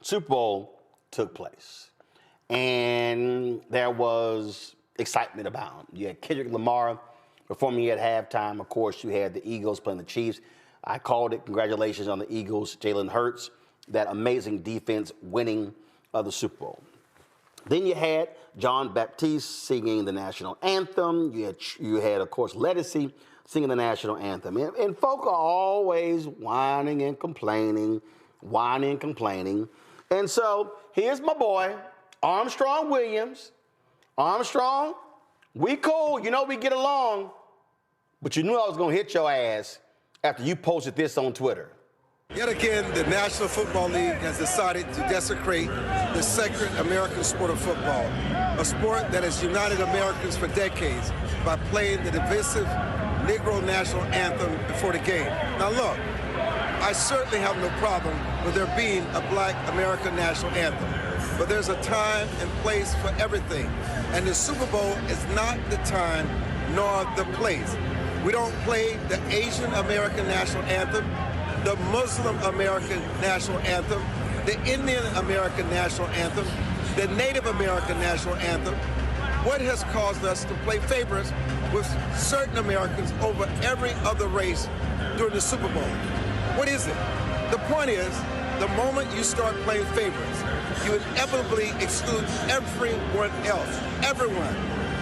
Super Bowl took place. And there was excitement about him. You had Kendrick Lamar performing at halftime. Of course, you had the Eagles playing the Chiefs. I called it. Congratulations on the Eagles. Jalen Hurts, that amazing defense winning the Super Bowl. Then you had John Baptiste singing the national anthem. You had, of course, Ledisi singing the national anthem. And folk are always whining and complaining. And so here's my boy, Armstrong Williams. Armstrong, we cool. You know we get along. But you knew I was going to hit your ass after you posted this on Twitter. Yet again, the National Football League has decided to desecrate the sacred American sport of football, a sport that has united Americans for decades by playing the divisive Negro national anthem before the game. Now look, I certainly have no problem with there being a Black American national anthem, but there's a time and place for everything, and the Super Bowl is not the time nor the place. We don't play the Asian American national anthem, the Muslim American national anthem, the Indian American national anthem, the Native American national anthem. What has caused us to play favorites with certain Americans over every other race during the Super Bowl? What is it? The point is, the moment you start playing favorites, you inevitably exclude everyone else, everyone.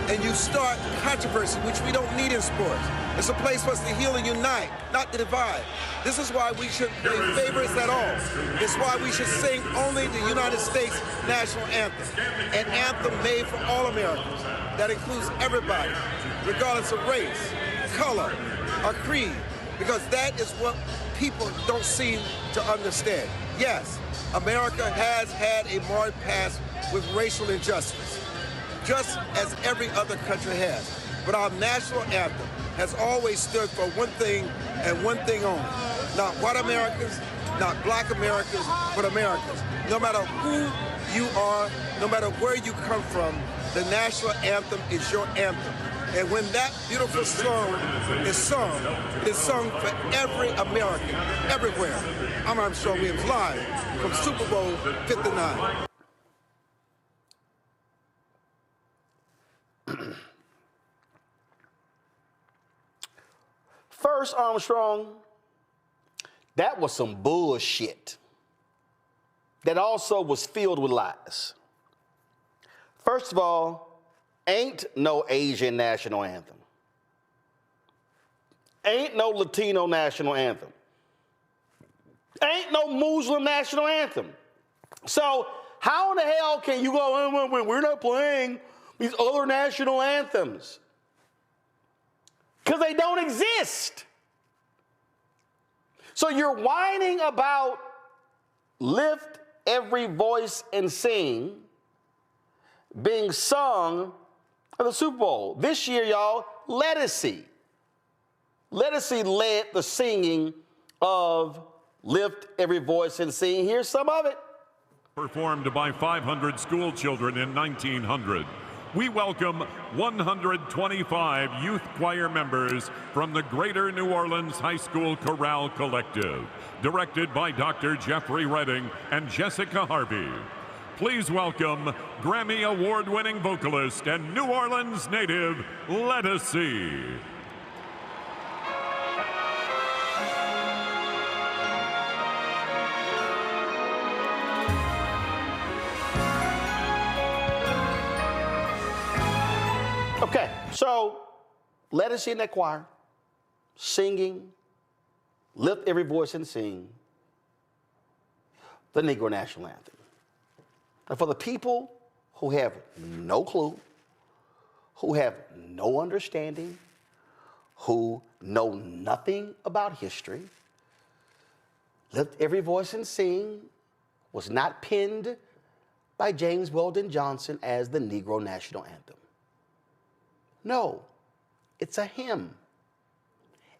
And you start controversy, which we don't need in sports. It's a place for us to heal and unite, not to divide. This is why we should play favorites at all. It's why we should sing only the United States national anthem, an anthem made for all Americans. That includes everybody, regardless of race, color, or creed, because that is what people don't seem to understand. Yes, America has had a marred past with racial injustice, just as every other country has. But our national anthem has always stood for one thing and one thing only. Not white Americans, not Black Americans, but Americans. No matter who you are, no matter where you come from, the national anthem is your anthem. And when that beautiful song is sung, it is sung for every American, everywhere. I'm Armstrong Williams, live from Super Bowl 59. First, Armstrong, that was some bullshit that also was filled with lies. First of all, ain't no Asian national anthem. Ain't no Latino national anthem. Ain't no Muslim national anthem. So how in the hell can you go, we're not playing these other national anthems? Because they don't exist. So you're whining about lift every voice and sing being sung at the Super Bowl. This year, y'all, Ledisi. Ledisi led the singing of Lift Every Voice and Sing. Here's some of it. Performed by 500 school children in 1900. We welcome 125 youth choir members from the Greater New Orleans High School Chorale Collective, directed by Dr. Jeffrey Redding and Jessica Harvey. Please welcome Grammy Award-winning vocalist and New Orleans native, Ledisi. Okay, so Ledisi in that choir, singing, lift every voice and sing the Negro National Anthem. And for the people who have no clue, who have no understanding, who know nothing about history, Lift Every Voice and Sing was not penned by James Weldon Johnson as the Negro National Anthem. No, it's a hymn.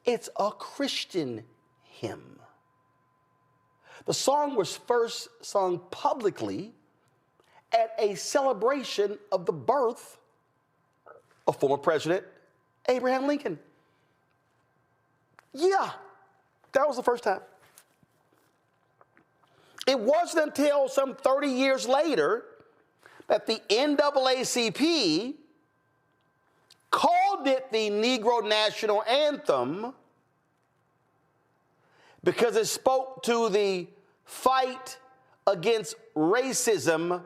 It's a Christian hymn. The song was first sung publicly at a celebration of the birth of former President Abraham Lincoln. Yeah, that was the first time. It wasn't until some 30 years later that the NAACP called it the Negro National Anthem because it spoke to the fight against racism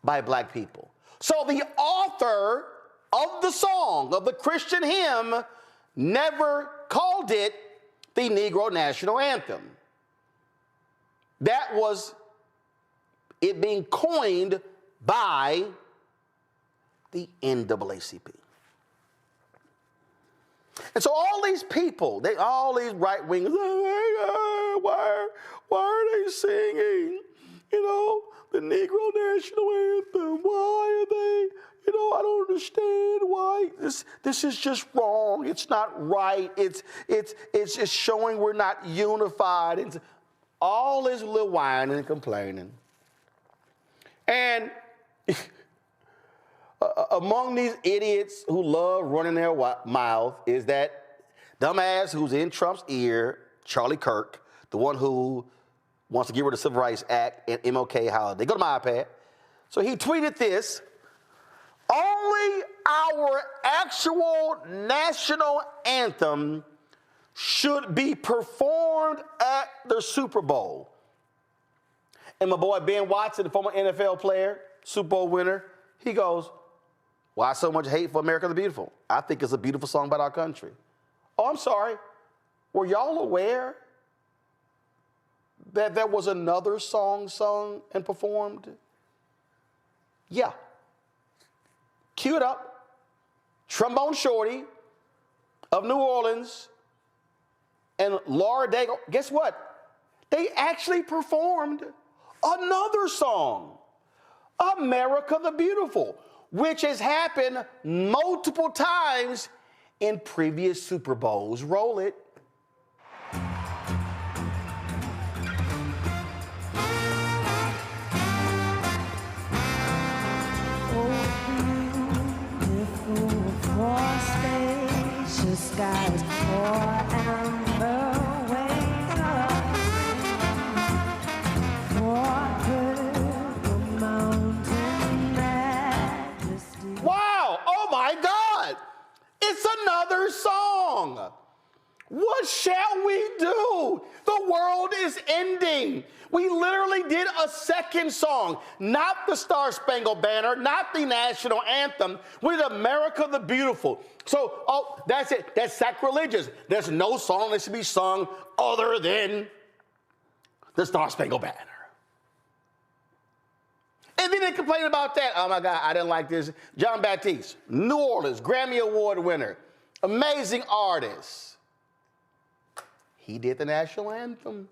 by black people. So the author of the song, of the Christian hymn, never called it the Negro National Anthem. That was it being coined by the NAACP. And so all these people, all these right wingers, why are they singing, the Negro National Anthem? Why are they, I don't understand why. This is just wrong. It's not right. It's just showing we're not unified. It's all this little whining and complaining. And among these idiots who love running their mouth is that dumbass who's in Trump's ear, Charlie Kirk, the one who wants to get rid of the Civil Rights Act and MLK holiday. Go to my iPad. So he tweeted this: only our actual national anthem should be performed at the Super Bowl. And my boy Ben Watson, the former NFL player, Super Bowl winner, he goes, why so much hate for America the Beautiful? I think it's a beautiful song about our country. Oh, I'm sorry. Were y'all aware that there was another song sung and performed? Yeah. Cue it up. Trombone Shorty of New Orleans and Laura Daigle. Guess what? They actually performed another song, America the Beautiful, which has happened multiple times in previous Super Bowls. Roll it. Skies and the waves of mountain majesty. Wow! Oh my God! It's another song. What shall we do? The world is ending. We literally did a second song, not the Star Spangled Banner, not the national anthem. We did America the Beautiful. So, that's it. That's sacrilegious. There's no song that should be sung other than the Star Spangled Banner. And then they complain about that. Oh my God, I didn't like this. John Baptiste, New Orleans, Grammy Award winner, amazing artist. He did the national anthem.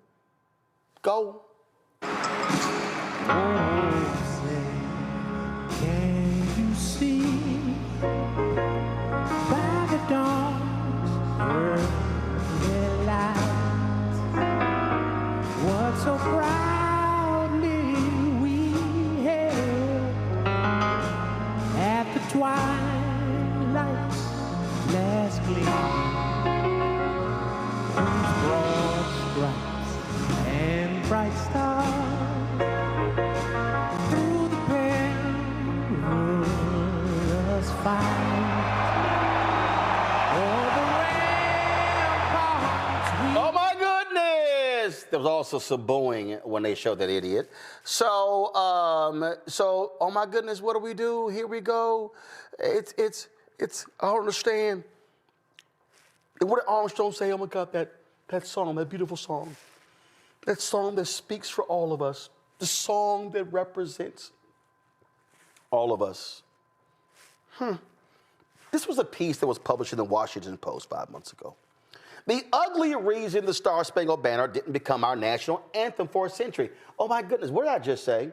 Go. Can you see by the dawn's early light what so proudly we hailed at the twilight's last gleam? Broad stripes and bright stars through the perilous fight. Oh my goodness! There was also some booing when they showed that idiot. So, oh my goodness, what do we do? Here we go. It's. I don't understand. And what did Armstrong say? Oh my God, that song, that beautiful song. That song that speaks for all of us. The song that represents all of us. This was a piece that was published in the Washington Post 5 months ago. The ugly reason the Star Spangled Banner didn't become our national anthem for a century. Oh my goodness, what did I just say?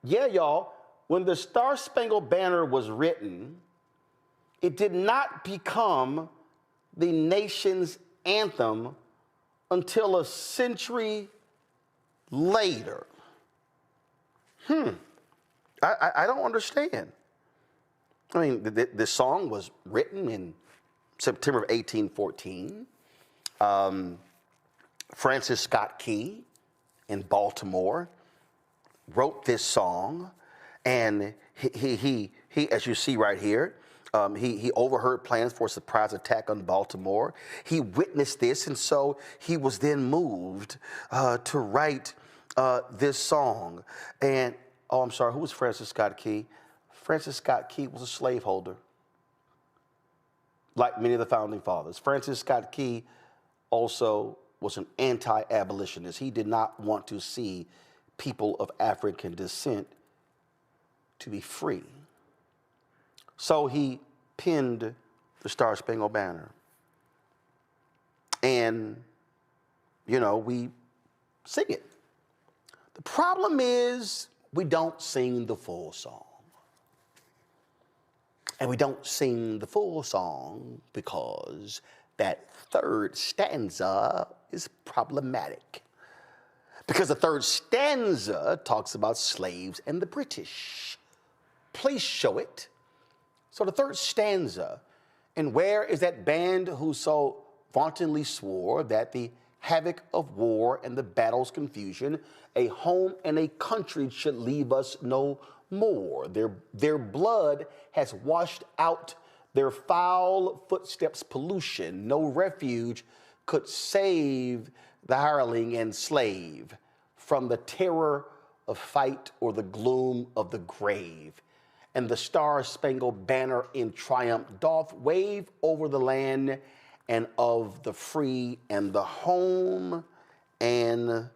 Yeah, y'all, when the Star Spangled Banner was written, it did not become the nation's anthem until a century later. I don't understand. I mean, this song was written in September of 1814. Francis Scott Key in Baltimore wrote this song, and he as you see right here, he overheard plans for a surprise attack on Baltimore. He witnessed this, and so he was then moved to write this song. And, oh, I'm sorry, who was Francis Scott Key? Francis Scott Key was a slaveholder, like many of the founding fathers. Francis Scott Key also was an anti-abolitionist. He did not want to see people of African descent to be free. So he penned the Star Spangled Banner. And, you know, we sing it. The problem is we don't sing the full song. And we don't sing the full song because that third stanza is problematic. Because the third stanza talks about slaves and the British. Please show it. So the third stanza, and where is that band who so vauntingly swore that the havoc of war and the battle's confusion, a home and a country should leave us no more. Their blood has washed out their foul footsteps' pollution. No refuge could save the hireling and slave from the terror of fight or the gloom of the grave. And the Star-Spangled Banner in triumph doth wave over the land and of the free and the home and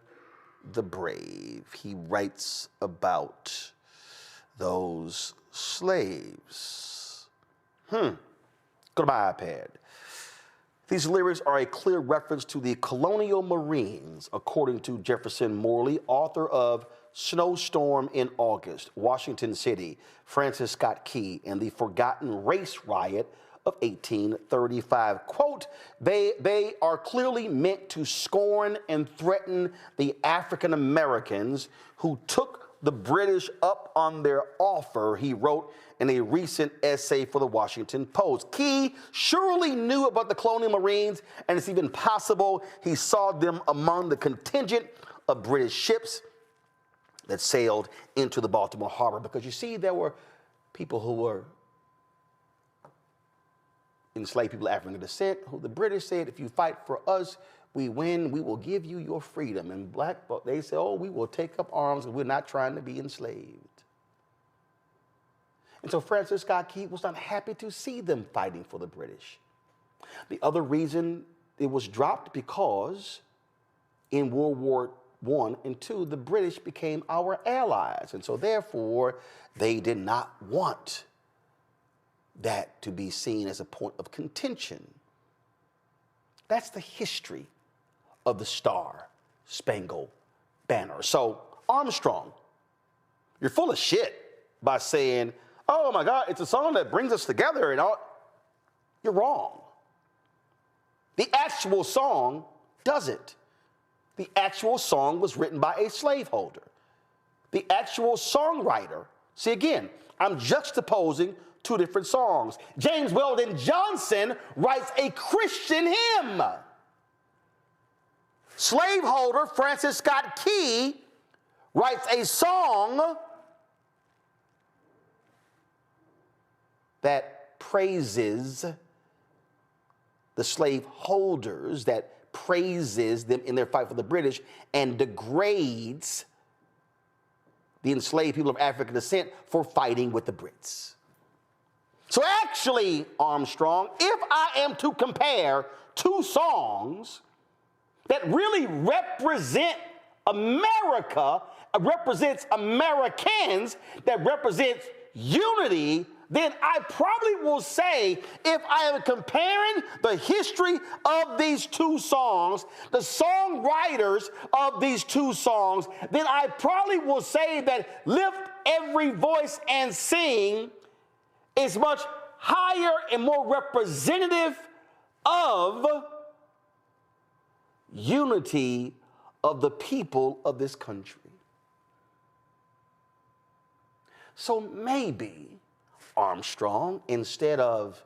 the brave. He writes about those slaves. Go to my iPad. These lyrics are a clear reference to the colonial Marines, according to Jefferson Morley, author of Snowstorm in August, Washington City, Francis Scott Key, and the Forgotten Race Riot of 1835. Quote, they are clearly meant to scorn and threaten the African Americans who took the British up on their offer, he wrote in a recent essay for the Washington Post. Key surely knew about the colonial Marines, and it's even possible he saw them among the contingent of British ships that sailed into the Baltimore harbor. Because you see, there were people who were enslaved people of African descent, who the British said, if you fight for us, we win, we will give you your freedom. And black folk, they say, oh, we will take up arms and we're not trying to be enslaved. And so Francis Scott Key was not happy to see them fighting for the British. The other reason it was dropped because in World War I and II, the British became our allies. And so therefore, they did not want that to be seen as a point of contention. That's the history of the Star-Spangled Banner. So Armstrong, you're full of shit by saying, oh my God, it's a song that brings us together and all. You're wrong. The actual song doesn't. The actual song was written by a slaveholder. The actual songwriter, see again, I'm juxtaposing two different songs. James Weldon Johnson writes a Christian hymn. Slaveholder Francis Scott Key writes a song that praises the slaveholders, that praises them in their fight for the British, and degrades the enslaved people of African descent for fighting with the Brits. So actually, Armstrong, if I am to compare two songs that really represent America, represents Americans, that represents unity, then I probably will say, if I am comparing the history of these two songs, the songwriters of these two songs, then I probably will say that Lift Every Voice and Sing is much higher and more representative of unity of the people of this country. So maybe, Armstrong, instead of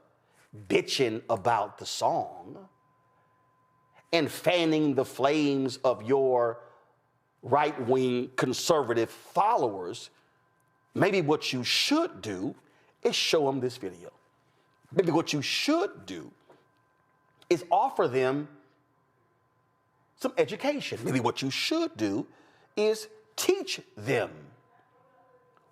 bitching about the song and fanning the flames of your right-wing conservative followers, maybe what you should do is show them this video. Maybe what you should do is offer them some education. Maybe what you should do is teach them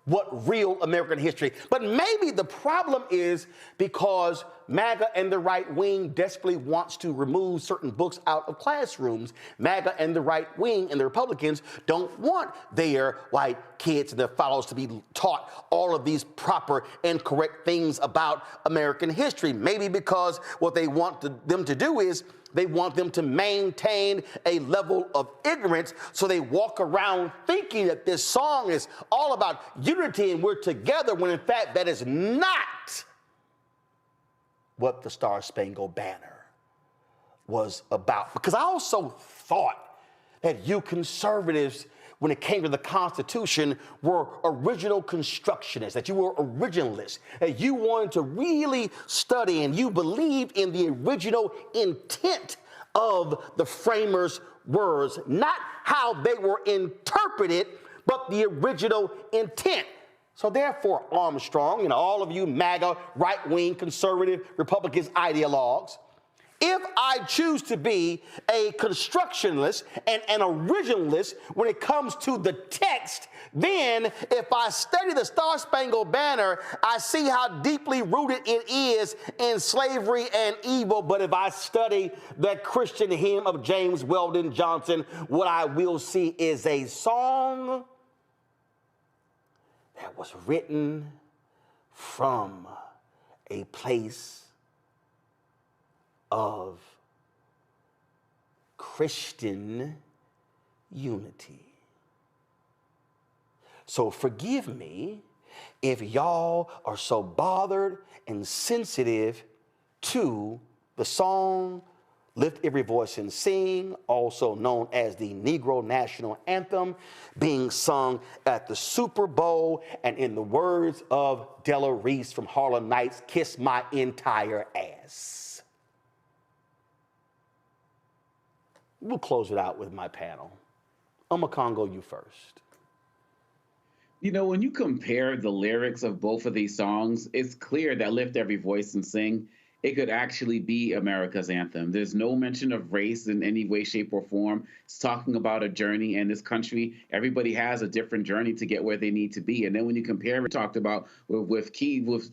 what real American history. But maybe the problem is because MAGA and the right wing desperately wants to remove certain books out of classrooms. MAGA and the right wing and the Republicans don't want their white kids and their followers to be taught all of these proper and correct things about American history. Maybe because what they want them to do is they want them to maintain a level of ignorance, so they walk around thinking that this song is all about unity and we're together, when in fact that is not what the Star-Spangled Banner was about. Because I also thought that you conservatives, when it came to the Constitution, were original constructionists, that you were originalists, that you wanted to really study and you believed in the original intent of the framers' words, not how they were interpreted, but the original intent. So therefore, Armstrong and all of you MAGA, right-wing, conservative, Republicans, ideologues, if I choose to be a constructionalist and an originalist when it comes to the text, then if I study the Star-Spangled Banner, I see how deeply rooted it is in slavery and evil. But if I study that Christian hymn of James Weldon Johnson, what I will see is a song that was written from a place of Christian unity. So forgive me if y'all are so bothered and sensitive to the song Lift Every Voice and Sing, also known as the Negro National Anthem, being sung at the Super Bowl, and in the words of Della Reese from Harlem Nights, kiss my entire ass. We'll close it out with my panel. Congo, you first. You know, when you compare the lyrics of both of these songs, it's clear that Lift Every Voice and Sing, it could actually be America's anthem. There's no mention of race in any way, shape, or form. It's talking about a journey, and this country, everybody has a different journey to get where they need to be. And then when you compare, we talked about with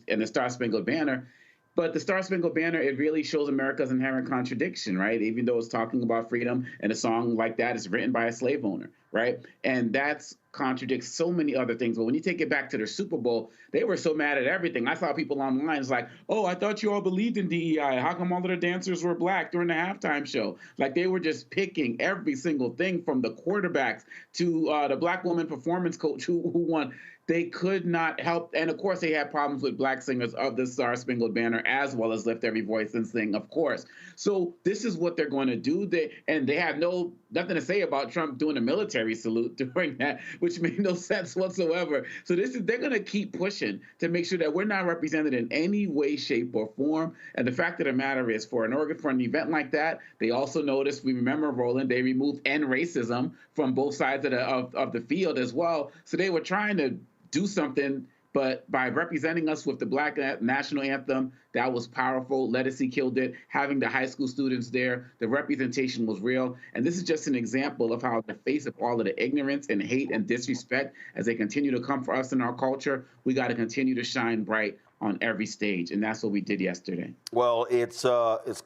and the Star-Spangled Banner, but the Star-Spangled Banner, it really shows America's inherent contradiction, right? Even though it's talking about freedom, and a song like that is written by a slave owner, right? And that's contradicts so many other things. But when you take it back to the Super Bowl, they were so mad at everything. I saw people online, it's like, oh, I thought you all believed in DEI. How come all of the dancers were black during the halftime show? Like, they were just picking every single thing, from the quarterbacks to the black woman performance coach who won. They could not help. And of course, they had problems with black singers of the Star-Spangled Banner, as well as Lift Every Voice and Sing, of course. So this is what they're going to do. They have nothing to say about Trump doing a military salute during that, which made no sense whatsoever. So they're going to keep pushing to make sure that we're not represented in any way, shape, or form. And the fact of the matter is, for an event like that, they also noticed, we remember, Roland, they removed end racism from both sides of the field as well. So they were trying to do something, but by representing us with the Black National Anthem, that was powerful. Ledisi killed it. Having the high school students there, the representation was real. And this is just an example of how, in the face of all of the ignorance and hate and disrespect, as they continue to come for us in our culture, we got to continue to shine bright on every stage. And that's what we did yesterday. Well, it's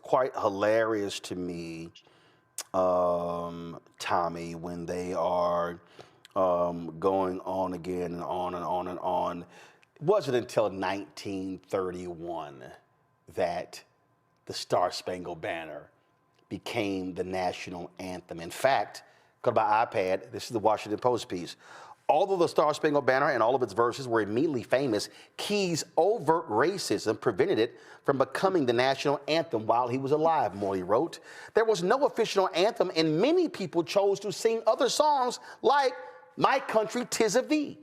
quite hilarious to me, Tommy, when they are going on again and on and on and on. It wasn't until 1931 that the Star-Spangled Banner became the national anthem. In fact, go to my iPad, this is the Washington Post piece. Although the Star-Spangled Banner and all of its verses were immediately famous, Key's overt racism prevented it from becoming the national anthem while he was alive, Morley wrote. There was no official anthem, and many people chose to sing other songs like My Country 'Tis of Thee.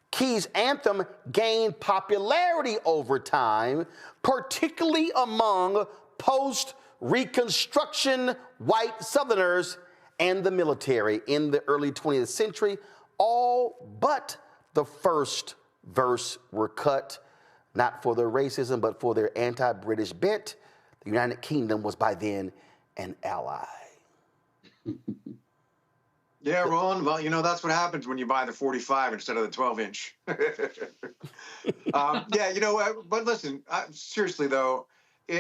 Key's anthem gained popularity over time, particularly among post-Reconstruction white Southerners and the military in the early 20th century, all but the first verse were cut, not for their racism, but for their anti-British bent. The United Kingdom was by then an ally. Yeah, Roland. Well, you know, that's what happens when you buy the 45 instead of the 12-inch. Yeah, you know, but listen, seriously, though,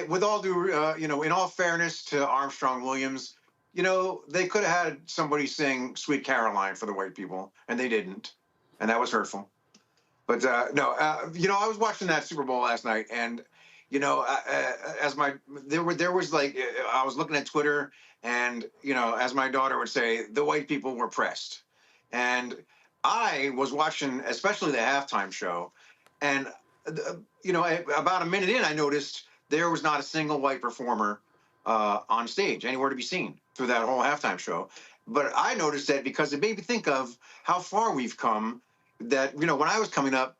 with all due, you know, in all fairness to Armstrong Williams, you know, they could have had somebody sing Sweet Caroline for the white people, and they didn't. And that was hurtful. But no, you know, I was watching that Super Bowl last night, and you know, there was like, I was looking at Twitter, and you know, as my daughter would say, the white people were pressed, and I was watching, especially the halftime show, and you know, about a minute in, I noticed there was not a single white performer on stage, anywhere to be seen through that whole halftime show. But I noticed that because it made me think of how far we've come. That, you know, when I was coming up,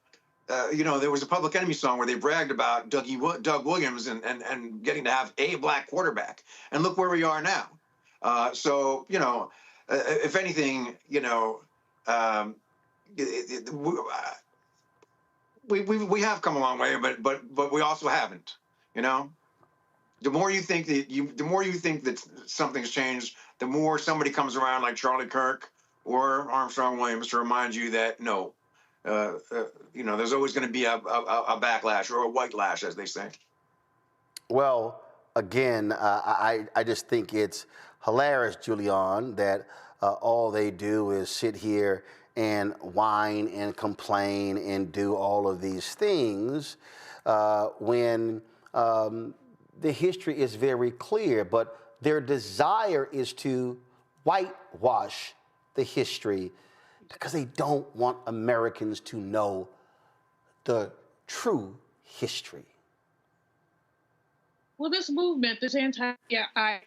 you know, there was a Public Enemy song where they bragged about Doug Williams and getting to have a black quarterback. And look where we are now. So, you know, if anything, you know, we have come a long way, but we also haven't, you know. The more you think that something's changed, the more somebody comes around like Charlie Kirk or Armstrong Williams to remind you that no, you know, there's always going to be a backlash or a white lash, as they say. Well, again, I just think it's hilarious, Julian, that all they do is sit here and whine and complain and do all of these things when the history is very clear, but their desire is to whitewash the history because they don't want Americans to know the true history. Well, this movement, this anti-DEI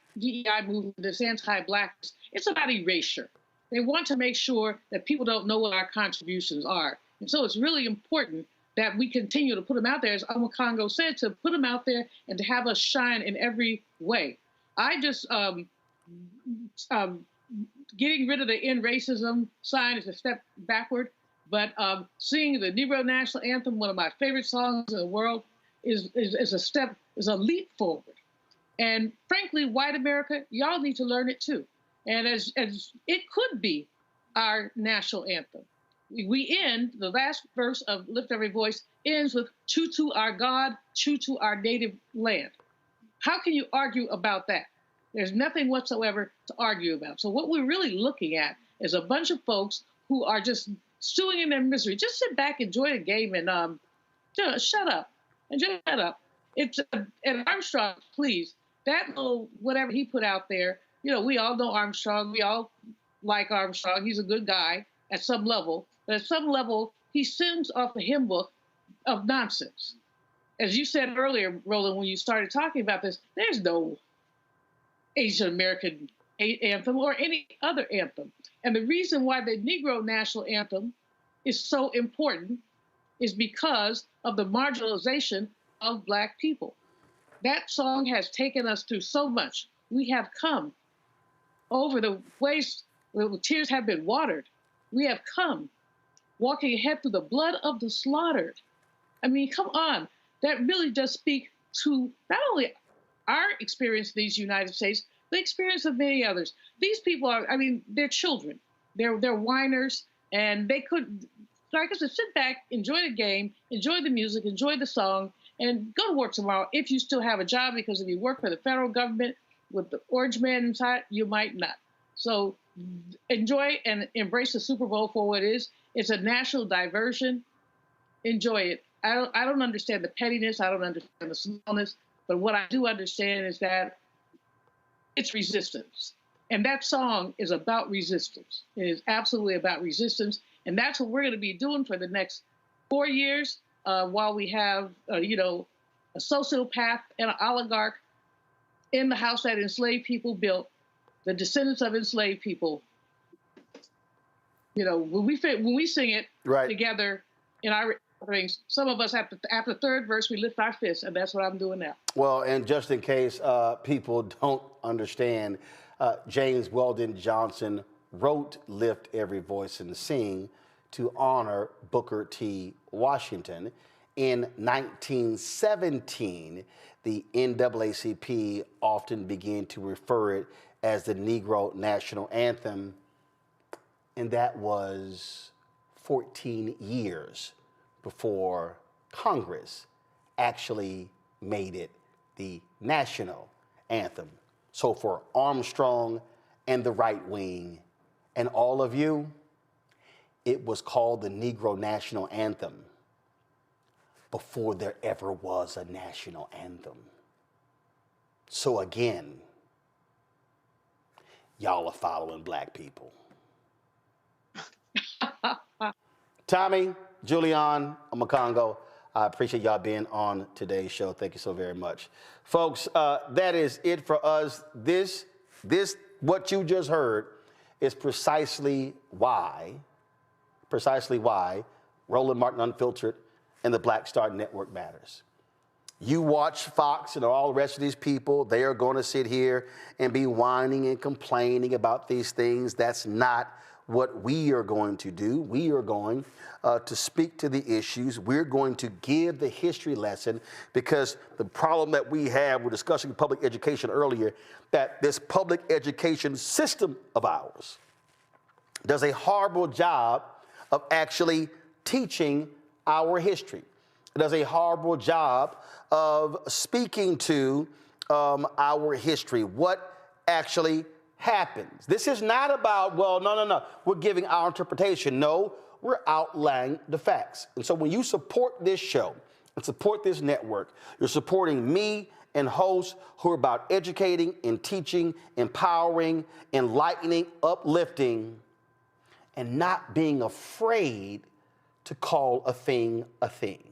movement, this anti-blackness, it's about erasure. They want to make sure that people don't know what our contributions are. And so it's really important that we continue to put them out there, as Alma Congo said, to put them out there and to have us shine in every way. I just, getting rid of the end racism sign is a step backward, but singing the Negro National Anthem, one of my favorite songs in the world, is a leap forward. And frankly, white America, y'all need to learn it too. And as it could be our national anthem. We end, the last verse of Lift Every Voice ends with "True to our God, true to our native land." How can you argue about that? There's nothing whatsoever to argue about. So what we're really looking at is a bunch of folks who are just stewing in their misery. Just sit back, enjoy the game, and shut up. And just shut up. And Armstrong, please, that little whatever he put out there, you know, we all know Armstrong. We all like Armstrong. He's a good guy at some level. But at some level, he sings off the hymn book of nonsense. As you said earlier, Roland, when you started talking about this, there's no Asian American anthem or any other anthem. And the reason why the Negro National Anthem is so important is because of the marginalization of Black people. That song has taken us through so much. We have come over the ways, the tears have been watered. We have come walking ahead through the blood of the slaughtered. I mean, come on. That really does speak to not only our experience in these United States, the experience of many others. These people are, I mean, they're children. They're whiners, and they could, like I said, sit back, enjoy the game, enjoy the music, enjoy the song, and go to work tomorrow if you still have a job, because if you work for the federal government with the orange man inside, you might not. So enjoy and embrace the Super Bowl for what it is. It's a national diversion. Enjoy it. I don't understand the pettiness. I don't understand the smallness. But what I do understand is that it's resistance. And that song is about resistance. It is absolutely about resistance. And that's what we're going to be doing for the next 4 years while we have, a sociopath and an oligarch in the house that enslaved people built, the descendants of enslaved people. You know, when we sing it together in our things, some of us after third verse, we lift our fists, and that's what I'm doing now. Well, and just in case people don't understand, James Weldon Johnson wrote Lift Every Voice and Sing to honor Booker T. Washington. In 1917, the NAACP often began to refer it as the Negro National Anthem, and that was 14 years before Congress actually made it the national anthem. So for Armstrong and the right wing and all of you, it was called the Negro National Anthem before there ever was a national anthem. So again, y'all are following black people. Tommy, Julian, Makongo, I appreciate y'all being on today's show. Thank you so very much. Folks, that is it for us. This, what you just heard is precisely why Roland Martin Unfiltered and the Black Star Network matters. You watch Fox and all the rest of these people, they are going to sit here and be whining and complaining about these things. That's not what we are going to do. We are going to speak to the issues. We're going to give the history lesson, because the problem that we have, we're discussing public education earlier, that this public education system of ours does a horrible job of actually teaching our history. It does a horrible job of speaking to our history, what actually happens. This is not about, well, no, we're giving our interpretation. No, we're outlining the facts. And so when you support this show and support this network, you're supporting me and hosts who are about educating and teaching, empowering, enlightening, uplifting, and not being afraid to call a thing a thing.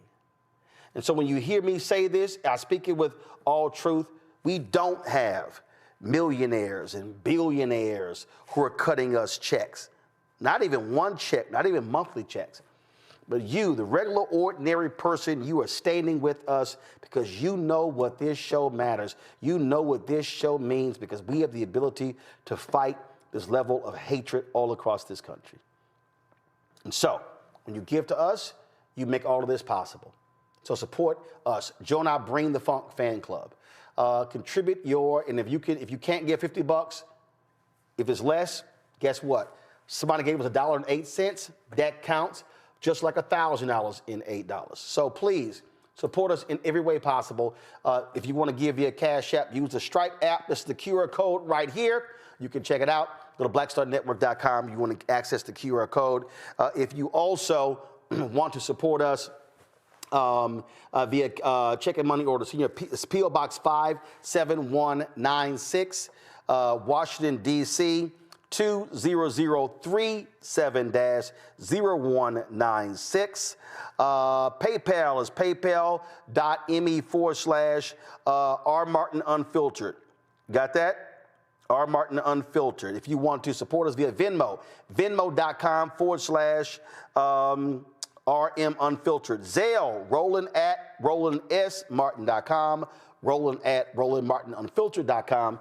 And so when you hear me say this, I speak it with all truth. We don't have millionaires and billionaires who are cutting us checks. Not even one check, not even monthly checks. But you, the regular, ordinary person, you are standing with us because you know what this show matters. You know what this show means, because we have the ability to fight this level of hatred all across this country. And so, when you give to us, you make all of this possible. So support us. Join our Bring the Funk fan club. Contribute and if you can't give $50, if it's less, guess what? Somebody gave us $1.08. That counts just like $1,000 in $8. So please support us in every way possible. If you want to give via Cash App, use the Stripe app. This is the QR code right here. You can check it out. Go to blackstarnetwork.com. You want to access the QR code. If you also want to support us via check and money order, senior P.O. Box 57196, Washington, D.C., 20037-0196. PayPal is paypal.me/R Martin Unfiltered. Got that? R Martin Unfiltered. If you want to support us via Venmo, venmo.com/RM Unfiltered. Zelle, Roland@RolandSMartin.com. Roland@RolandMartinUnfiltered.com.